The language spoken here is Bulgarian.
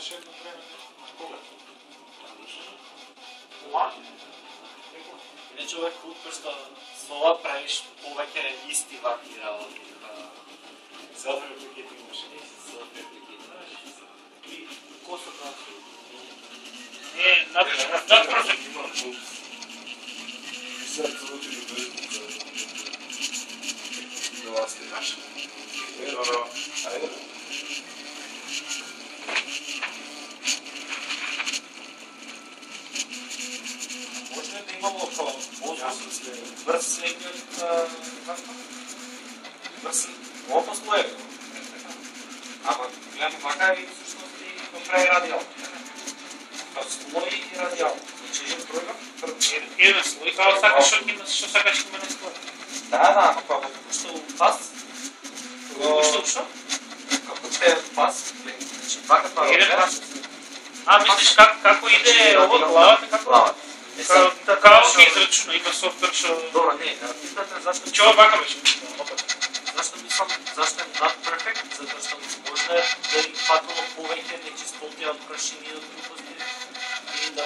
имаше едно време поглед. Кома? Не човек што своја правиш повеќе исти вакви работи. Self-replicating имаше. И ко се прави? Не, напротив. И сега целото ги бъде да вас не наш. Айде. Може ли да имало бърз слегнат опасно е. Ама гледам макар и всъщност и направи радиал. Слой и радиал. Значи един проиграм? Един слой, това што сакаш има на слой. Да, ама ако пуштал пас, Што? ако те пас, значи два като Един пас. Мислиш како иде ово главата, како? Така е израчено, има софтвер што... Добро, не, питате зашто... Че ова вака беше? Зашто мислам, зашто е not perfect, затоа што може да им паднало повеќе нечистотија од прашини и од глупости и да